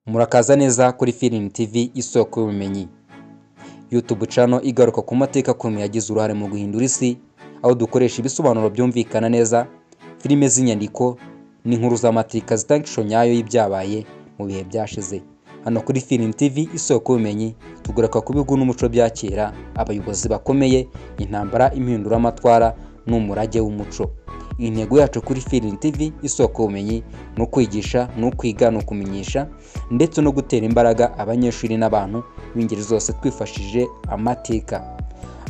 Murakaza neza kuri Film TV isoko y'ubumenyi. YouTube channel igaruka ku mateka akomeye yagize uruhare mu guhindura isi, aho dukoresha ibisobanuro byumvikana neza, filime z'inyandiko n'inkuru z'amateka zitanga ishusho nyayo y'ibyabaye mu bihe byashize. Hano kuri Film TV isoko y'ubumenyi tugaruka ku bihugu n'umuco bya kera, abayobozi bakomeye, intambara, impinduramatwara n'umurage w'umuco. Intego yacu kuri Film TV isoko y'ubumenyi ni ukwigisha, ni ukwiga, ni ukumenyesha ndetse no gutera imbaraga abanyeshuri n'abantu b'ingeri zose twifashishije amateka.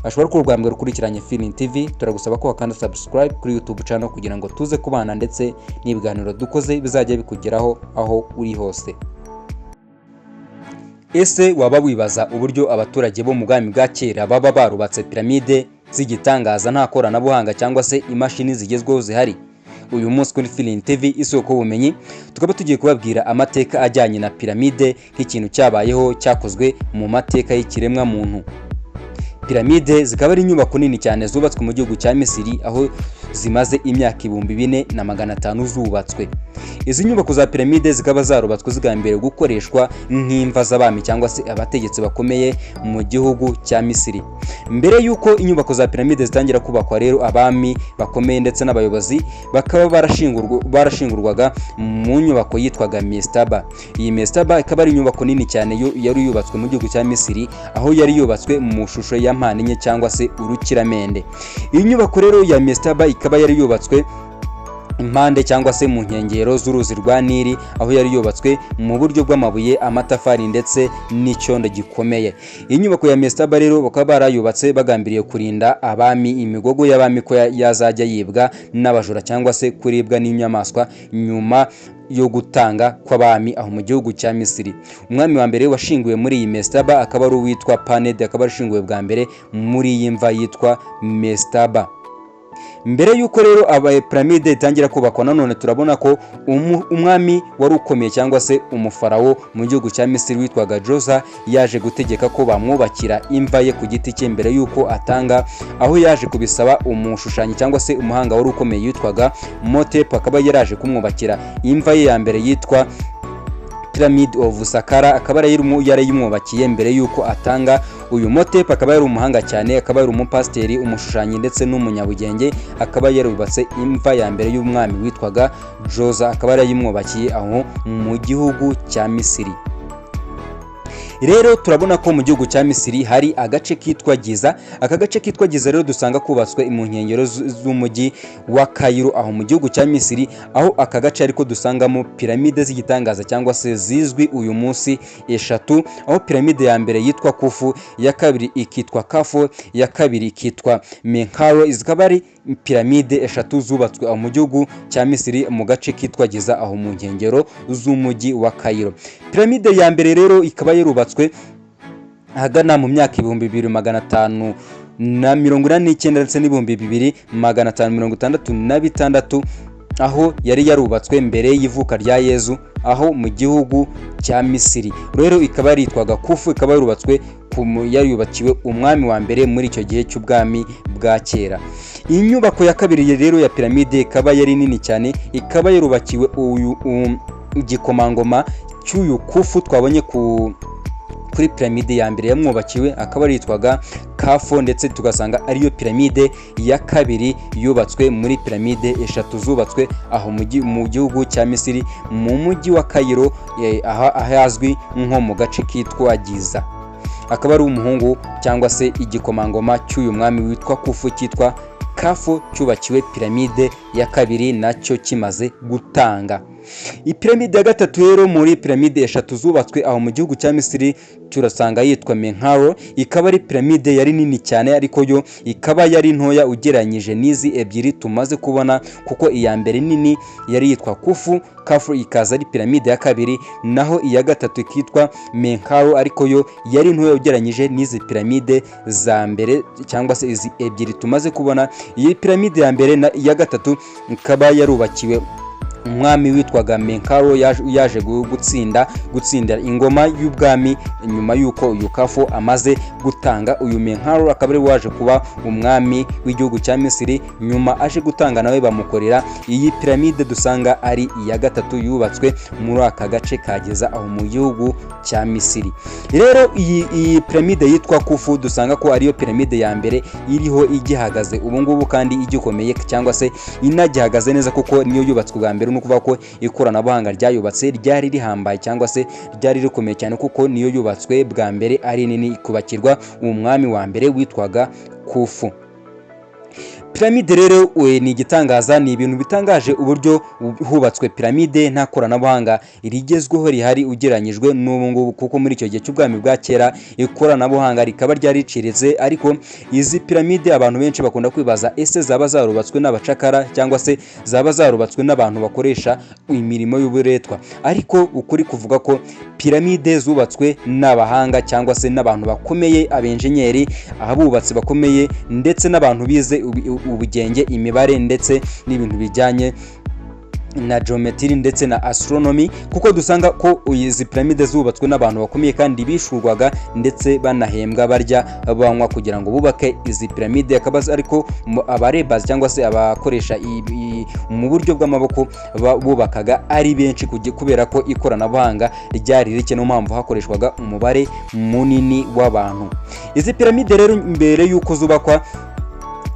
Ashobora ko urwambere rukurikiranye Film TV, turagusaba ko wakanda subscribe kuri YouTube channel kugira ngo tuze kubana ndetse n'ibiganiro dukoze bizajya bikugeraho aho uri hose. Ese waba wibaza uburyo abaturage bo mu bwami bwa kera baba barubatse piramide z'igitangaza nta koranabuhanga cyangwa se imashini zigezweho zihari? Uyu munsi kuri Film TV isoko y'ubumenyi tukaba tugiye kubabwira amateka ajyanye na piramide nk'ikintu cyabayeho cyakozwe mu mateka y'ikiremwa muntu. Piramide zikaba ari inyubako nini cyane zubatswe mu gihugu cya Misiri, aho zimaze imyaka 4500 zubatswe. Izi nyubako za piramide zikaba zarubatswe zigambiriye gukoreshwa nk'imva z'abami cyangwa se abategetsi bakomeye mu gihugu cya Misiri. Mbere yuko inyubako za piramide zitangira kubakwa rero, abami bakomeye ndetse n'abayobozi bakaba barashingurwaga mu nyubako yitwaga Mestaba. Iyi Mestaba ikaba ari inyubako nini cyane yari yubatswe mu gihugu cya Misiri, aho yari yubatswe mu shusho ya mpande enye cyangwa se urukiramende. Iyi nyubako rero ya Mestaba ikaba yari yubatswe impande cyangwa se mu nkengero z'uruzi rwa Nili, aho yari yubatswe mu buryo bw'amabuye, amatafari ndetse n'icyondo gikomeye. Iyi nyubako ya Mestaba rero bakaba barayubatse bagambiriye kurinda abami imigogo y'abami ko yazajya yibwa n'abajura cyangwa se kuribwa n'inyamaswa nyuma yo gutanga kw'abami aho mu gihugu cya Misiri. Umwami wa mbere washinguwe muri iyi Mestaba akaba ari uwitwa Paned, akaba ashinguwe bwa mbere muri iyi mva yitwa Mestaba. Mbere yuko rero aba piramide itangira kubakwa, nanone turabona ko umwami wari ukomeye cyangwa se umufarawo mu gihugu cya Misiri witwaga Djoser yaje gutegeka ko bamwubakira imva ye ku giti cye mbere yuko atanga, aho yaje kubisaba umushushanyi cyangwa se umuhanga wari ukomeye yitwaga Motep, akaba yaraje kumwubakira imva ye ya mbere yitwa Pyramid of Saqqara, akaba yarayimwubakiye mbere yuko atanga. Uyu Motep akaba yari umuhanga cyane, akaba yari umupasiteri, umushushanyi ndetse n'umunyabugenge, akaba yarubatse imva ya mbere y'umwami witwaga Djoser, akaba yarayimwubakiye aho mu gihugu cya Misiri. Rero turabona ko mu gihugu cya Misiri hari agace kitwa Giza. Aka gace kitwa Giza rero dusanga kubatswe mu nkengero z'umujyi wa Cairo aho mu gihugu cya Misiri, aho aka gace ariko dusangamo piramide z'igitangaza cyangwa se zizwi uyu munsi eshatu, aho piramide ya mbere yitwa Khufu, ya kabiri ikitwa Khafo, ya kabiri ikitwa Menkaure. Zikaba ari piramide eshatu zubatswe aho mu gihugu cya Misiri mu gace kitwa Giza aho mu nkengero z'umujyi wa Cairo. Piramide ya mbere rero ikaba yarubatswe ahagana mu myaka 2589 ndetse n'2566, aho yari yarubatswe mbere y'ivuka rya Yezu aho mu gihugu cya Misiri. Rero ikaba yaritwaga Khufu, ikaba yarubatswe yubakiwe umwami wa mbere muri icyo gihe cy'ubwami bwa kera. Iyi nyubako ya kabiri rero ya piramide ikaba yari nini cyane, ikaba yarubakiwe uyu igikomangoma cy'uyu Khufu twabonye kuri piramide ya mbere yamwubakiwe, akaba yitwaga Khafo, ndetse tugasanga ariyo piramide ya kabiri yubatswe muri piramide eshatu zubatswe aho mu gihugu cya Misiri mu mujyi wa Cairo, ahazwi nko mu gace kitwa Giza. Akaba ari umuhungu cyangwa se igikomangoma cy'uyu mwami witwa Khufu cyitwa Khafo, cyubakiwe piramide ya kabiri nacyo kimaze gutanga. Ipiramide ya gatatu rero muri piramide eshatu zubatswe aho mu gihugu cya Misiri turasanga yitwa Menkaure. Ikaba ari piramide yari nini cyane, ariko yo ikaba yari ntoya ugereranyije n'izi ebyiri tumaze kubona, kuko iya mbere nini yari yitwa Khufu, Khafo ikaza ari piramide ya kabiri, naho iya gatatu ikitwa Menkaure ariko yo yari ntoya ugereranyije n'izi piramide za mbere cyangwa se izi ebyiri tumaze kubona. Iyi piramide ya mbere na iya gatatu ikaba yarubakiwe umwami witwaga Menkaro yaje gutsinda ingoma y'ubwami nyuma y'uko uyu Kafo amaze gutanga. Uyu Menkaro akaba ari waje kuba umwami w'igihugu cya Misiri, nyuma aje gutanga nawe bamukorera iyi piramide dusanga ari iya gatatu yubatswe muri aka gace kageza aho mu gihugu cya Misiri. Rero iyi piramide yitwa Kufu dusanga ko ariyo piramide ya mbere iriho igihagaze ubu ngubu kandi igikomeye cyangwa se inagihagaze neza, kuko niyo yubatswe bwa mbere, no kuvuga ko ikoranabuhanga ryayubatse ryari rihambaye cyangwa se ryari rikomeye cyane, kuko niyo yubatswe bwa mbere ari nini kubakirwa umwami wa mbere witwaga Kufu. Piramide rero ni igitangaza, ni ibintu bitangaje uburyo hubatswe piramide nta koranabuhanga rigezweho rihari ugereranyijwe n'ubu ngubu, kuko muri icyo gihe cy'ubwami bwa kera ikoranabuhanga rikaba ryari riciriritse. Ariko izi piramide abantu benshi bakunda kwibaza, ese zaba zarubatswe n'abacakara cyangwa se zaba zarubatswe n'abantu bakoresha imirimo y'uburetwa? Ariko ukuri kuvuga ko piramide zubatswe n'abahanga cyangwa se n'abantu bakomeye, abenjenyeri, abubatsi bakomeye, ndetse n'abantu bize ubugenge, imibare, ndetse n'ibintu bijyanye na geometry ndetse na astronomy, kuko dusanga ko izi piramide zubatswe n'abantu bakomeye kandi bishurwaga ndetse banahembwa barya banywa kugira ngo bubake izi piramide. Akaba ariko abarebazi cyangwa se abakoresha mu buryo bw'amaboko bubakaga ari benshi kubera ko ikoranabuhanga ryari rike, no mpamvu hakoreshwaga umubare munini w'abantu. Izi piramide rero mbere y'uko zubakwa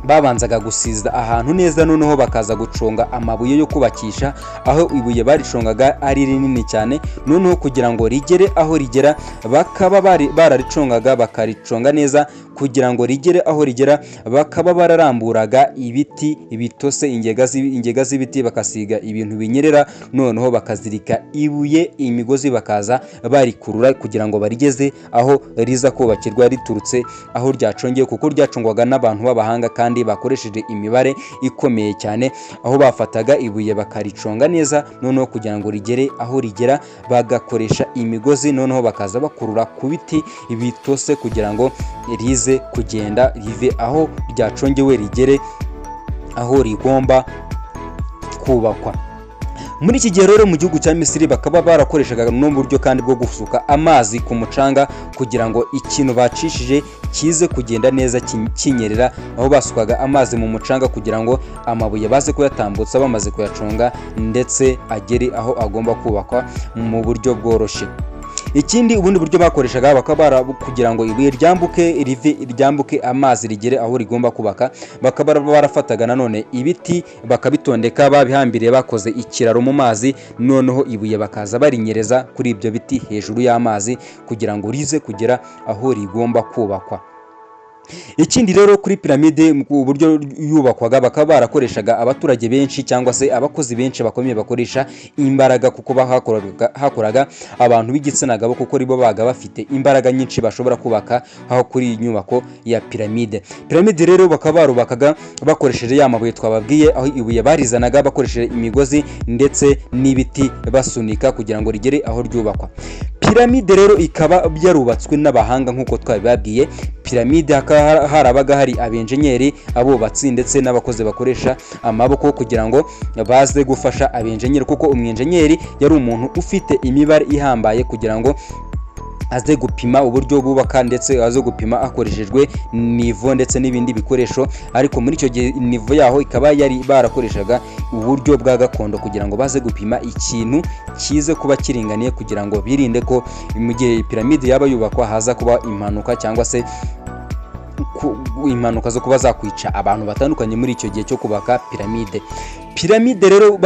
babanzaga gusiza ahantu neza, noneho bakaza guconga amabuye yo kubakisha, aho ibuye baricongaga ari rinini cyane, noneho kugira ngo rigere aho rigera bakaba bararicongaga bakariconga neza, kugira ngo rigere aho rigera bakaba bararamburaga ibiti bitose, ingega z'ibiti bakasiga ibintu binyerera, noneho bakazirika ibuye, imigozi bakaza barikurura kugira ngo barigeze aho riza kubakirwa riturutse aho ryacongeye, kuko ryacongwaga n'abantu b'abahanga kandi bakoresheje imibare ikomeye cyane, aho bafataga ibuye bakariconga neza, noneho kugira ngo rigere aho rigera bagakoresha imigozi, noneho bakaza bakurura ku biti bitose kugira ngo rize kugenda rive aho ryacongewe rigere aho rigomba kubakwa. Muri iki gihe rero mu gihugu cya Misiri bakaba barakoreshaga n'uburyo kandi bwo gusuka amazi ku mucanga kugira ngo ikintu bacishije kize kugenda neza kinyerera, aho basukaga amazi mu mucanga kugira ngo amabuye baze kuyatambutsa bamaze kuyaconga ndetse agere aho agomba kubakwa mu buryo bworoshye. Ikindi ubundi buryo bakoreshaga bakaba kugira ngo ibuye ryambuke amazi rigere aho rigomba kubaka, bakaba barafataga nanone ibiti bakabitondeka babihambiriye bakoze ikiraro mu mazi, noneho ibuye bakaza barinyereza kuri ibyo biti hejuru y'amazi kugira ngo rize kugera aho rigomba kubakwa. Ikindi rero kuri piramide uburyo yubakwaga bakaba barakoreshaga abaturage benshi cyangwa se abakozi benshi bakomeye bakoresha imbaraga, kuko hakoraga abantu b'igitsina gabo, kuko ribo baga bafite imbaraga nyinshi bashobora kubaka aho kuri iyi nyubako ya piramide. Piramide rero bakaba barubakaga bakoresheje ya mabuye twababwiye, aho ibuye barizanaga bakoresheje imigozi ndetse n'ibiti basunika kugira ngo rigere aho ryubakwa. Piramide rero ikaba yarubatswe n'abahanga nk'uko twabibabwiye. Piramide harabaga hari abenjenyeri, abubatsi ndetse n'abakozi bakoresha amaboko kugira ngo baze gufasha abenjenyeri, kuko umwenjenyeri yari umuntu ufite imibare ihambaye kugira ngo aze gupima uburyo bubaka ndetse aze gupima akoreshejwe nivo ndetse n'ibindi bikoresho. Ariko muri icyo gihe nivo yaho ikaba yari barakoreshaga uburyo bwa gakondo kugira ngo baze gupima ikintu kize kuba kiringaniye, kugira ngo birinde ko mu gihe piramide yaba yubakwa haza kuba impanuka cyangwa se impanuka zo kuba zakwica abantu batandukanye muri icyo gihe cyo kubaka piramide. Piramide rero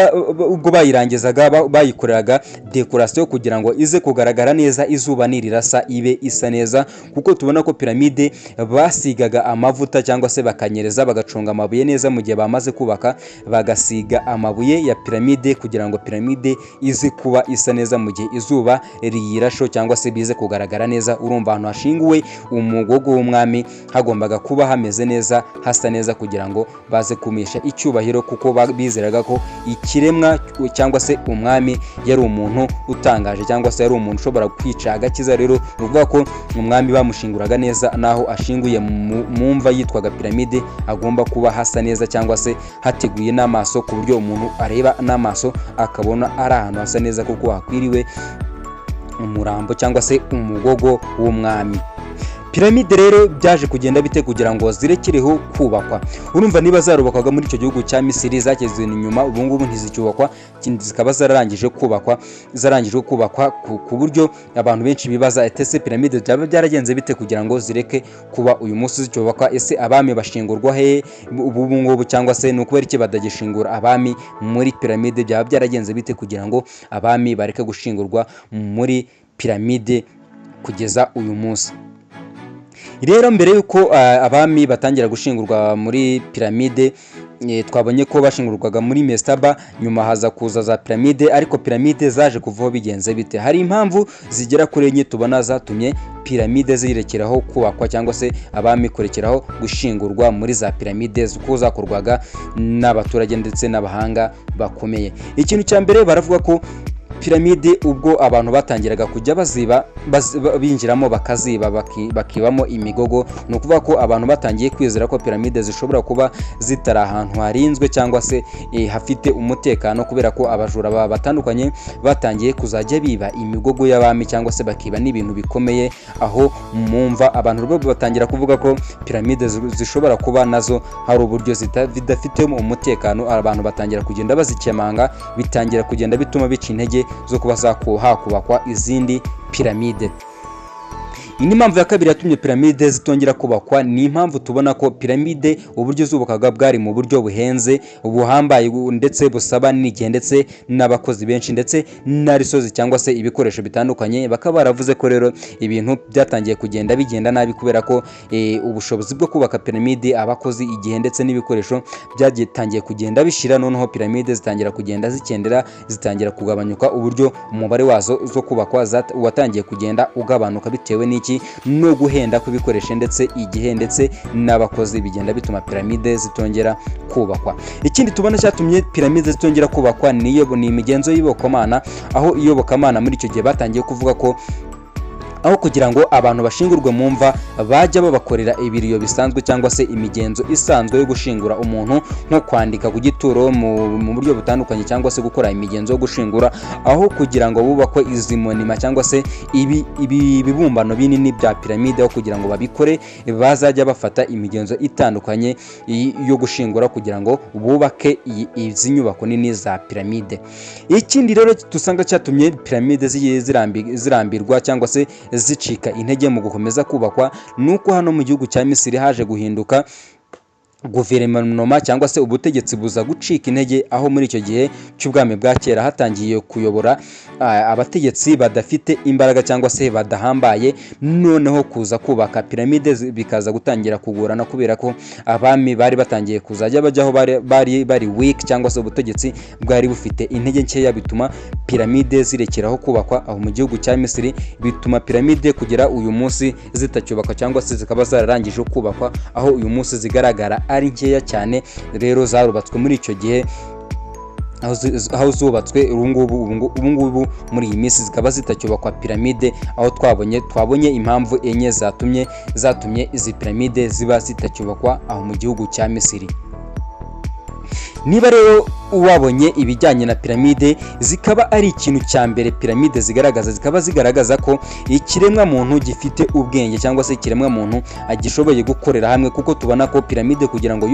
ubwo bayirangizaga bayikoreraga decoration kugira ngo ize kugaragara neza, izuba nirirasa ibe isa neza, kuko tubona ko piramide basigaga amavuta cyangwa se bakanyereza bagaconga amabuye neza. Mu gihe bamaze kubaka bagasiga amabuye ya piramide kugira ngo piramide ize kuba isa neza mu gihe izuba riyirasho cyangwa se bize kugaragara neza. Urumva ahantu hashinguwe umugogo w'umwami hagombaga kuba hameze neza, hasa neza kugira ngo baze kumisha icyubahiro, kuko bizera bumviraga ko ikiremwa cyangwa se umwami yari umuntu utangaje cyangwa se yari umuntu ushobora kwica agakiza. Rero uvuga ko umwami bamushinguraga neza naho ashinguye mu mva yitwaga piramide agomba kuba hasa neza cyangwa se hateguye n'amaso ku buryo umuntu areba n'amaso akabona ari ahantu hasa neza kuko hakwiriwe umurambo cyangwa se umugogo w'umwami. Piramide rero byaje kugenda bite kugira ngo zirekireho kubakwa? Urumva niba zarubakwaga muri icyo gihugu cya Misiri zakizwe inyuma, ubu ngubu ntizicyubakwa, zikaba zarangije kubakwa ku buryo abantu benshi bibaza ese piramide byaba byaragenze bite kugira ngo zireke kuba uyu munsi zicyubakwa? Ese abami bashingurwa he ubu ngubu, cyangwa se ni ukubera iki badagishingura abami muri piramide? Byaba byaragenze bite kugira ngo abami bareke gushingurwa muri piramide kugeza uyu munsi? Rero mbere yuko abami batangira gushingurwa muri piramide, twabonye ko bashingurwaga muri Mestaba, nyuma haza kuza za piramide, ariko piramide zaje kuvaho bigenze bite? Hari impamvu zigera kuri enye tubona zatumye piramide zirekeraho kubakwa cyangwa se abami kurekeraho gushingurwa muri za piramide zuko zakorwaga n'abaturage ndetse n'abahanga bakomeye. Ikintu cya mbere baravuga ko piramide ubwo abantu batangiraga kujya binjiramo bakaziba bakibamo imigogo, ni ukuvuga ko abantu batangiye kwizera ko piramide zishobora kuba zitari ahantu harinzwe cyangwa se hafite umutekano, kubera ko abajura batandukanye batangiye kuzajya biba imigogo y'abami cyangwa se bakiba n'ibintu bikomeye aho mumva. Abantu bo batangira kuvuga ko piramide zishobora kuba nazo hari uburyo zidafitemo umutekano, abantu batangira kugenda bazikemanga, bitangira kugenda bituma bica intege zo kuba hakubakwa izindi piramide. Iyi ni impamvu ya kabiri yatumye piramide zitongera kubakwa. Ni impamvu tubona ko piramide uburyo zubakaga bwari mu buryo buhenze, buhambaye ndetse busaba n'igihe ndetse n'abakozi benshi ndetse na resources cyangwa se ibikoresho bitandukanye. Bakaba baravuze ko rero ibintu byatangiye kugenda bigenda nabi kubera ko ubushobozi bwo kubaka piramide, abakozi, igihe ndetse n'ibikoresho byagiye kugenda bishira, noneho piramide zitangira kugenda zikendera, zitangira kugabanyuka, uburyo umubare wazo zo kubakwa watangiye kugenda ugabanuka bitewe n'iki no guhenda kw'ibikoresho ndetse igihe ndetse n'abakozi, bigenda bituma piramide zitongera kubakwa. Ikindi tubona cyatumye piramide zitongera kubakwa ni imigenzo y'iyobokamana, aho iyobokamana muri icyo gihe batangiye kuvuga ko aho kugira ngo abantu bashingurwe mu mva bajya babakorera ibiriyo bisanzwe cyangwa se imigenzo isanzwe yo gushingura umuntu, nko kwandika ku gituro mu buryo butandukanye cyangwa se gukora imigenzo yo gushingura, aho kugira ngo bubakwe izi monima cyangwa se ibibumbano binini bya piramide, aho kugira ngo babikore bazajya bafata imigenzo itandukanye yo gushingura kugira ngo bubake izi nyubako nini za piramide. Ikindi rero dusanga cyatumye piramide zirambirwa cyangwa se zicika intege mu gukomeza kubakwa, nuko hano mu gihugu cya Misiri haje guhinduka guverinoma cyangwa se ubutegetsi buza gucika intege, aho muri icyo gihe cy'ubwami bwa kera hatangiye kuyobora abategetsi badafite imbaraga cyangwa se badahambaye, noneho kuza kubaka piramide bikaza gutangira kugorana kubera ko abami bari batangiye kuzajya bajyaho bari weak cyangwa se ubutegetsi bwari bufite intege nkeya, bituma piramide zirekeraho kubakwa aho mu gihugu cya Misiri, bituma piramide kugera uyu munsi zitacyubakwa cyangwa se zikaba zararangije kubakwa, aho uyu munsi zigaragara ari nkeya cyane. Rero zarubatswe muri icyo gihe, aho zubatswe ubu ngubu muri iyi minsi zikaba zitacyubakwa piramide, aho twabonye impamvu enye zatumye izi piramide ziba zitacyubakwa aho mu gihugu cya Misiri. Niba rero wabonye ibijyanye na piramide, zikaba ari ikintu cya mbere piramide zigaragaza ko ikiremwa muntu gifite ubwenge cyangwa se ikiremwa muntu agishoboye gukorera hamwe, kuko tubona ko piramide kugira ngo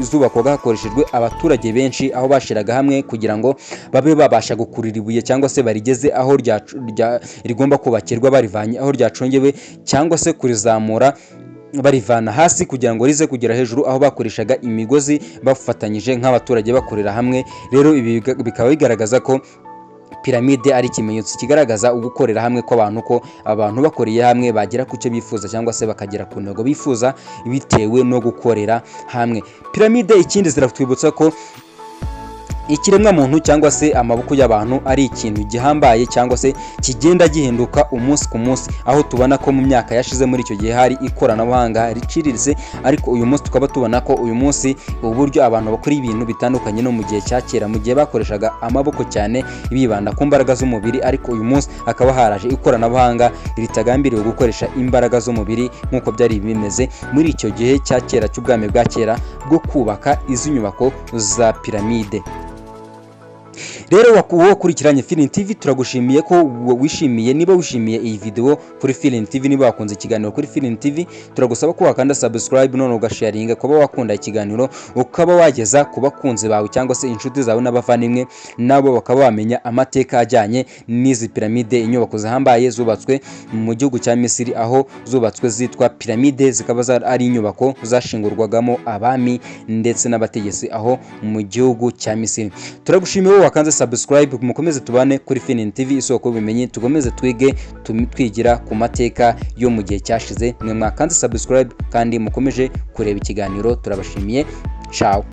zubakwaga hakoreshejwe abaturage benshi, aho bashiraga hamwe kugira ngo babe babasha gukurira ibuye cyangwa se barigeze aho rigomba kubakirwa, barivanye aho ryacongewe cyangwa se kurizamura barivana hasi kugira ngo rize kugera hejuru, aho bakoreshaga imigozi bafatanyije nk'abaturage bakorera hamwe. Rero ibi bikaba bigaragaza ko piramide ari ikimenyetso kigaragaza ugukorera hamwe kw'abantu, ko abantu bakoreye hamwe bagera ku cyo bifuza cyangwa se bakagera ku ntego bifuza bitewe no gukorera hamwe. Piramide ikindi ziratwibutsa ko ikiremwa muntu cyangwa se amaboko y'abantu ari ikintu gihambaye cyangwa se kigenda gihinduka umunsi ku munsi, aho tubona ko mu myaka yashize muri icyo gihe hari ikoranabuhanga riciriritse, ariko uyu munsi tukaba tubona ko uyu munsi uburyo abantu bakora ibintu bitandukanye no mu gihe cya kera, mu gihe bakoreshaga amaboko cyane bibanda ku mbaraga z'umubiri, ariko uyu munsi hakaba haraje ikoranabuhanga ritagambiriwe gukoresha imbaraga z'umubiri nk'uko byari bimeze muri icyo gihe cya kera cy'ubwami bwa kera bwo kubaka izi nyubako za piramide. Rero wowe ukurikiranye Feeling TV, turagushimiye ko wishimiye. Niba wishimiye iyi video kuri Feeling TV, niba wakunze ikiganiro kuri Feeling TV, turagusaba ko wakanda subscribe none ugasharinga, kuba wakunda ikiganiro ukaba wageza ku bakunzi bawe cyangwa se inshuti zawe n'abavandimwe, nabo bakaba bamenya amateka ajyanye n'izi piramide, inyubako zihambaye zubatswe mu gihugu cya Misiri, aho zubatswe zitwa piramide, zikaba ari inyubako zashingurwagamo abami ndetse n'abategetsi aho mu gihugu cya Misiri. Turagushimiye wakanze subscribe, mukomeze tubane kuri Feeling TV, isoko y'ubumenyi, tukomeze twige twigira ku mateka yo mu gihe cyashize. Mwe mwakanze subscribe kandi mukomeje kureba ikiganiro, turabashimiye. Ciao.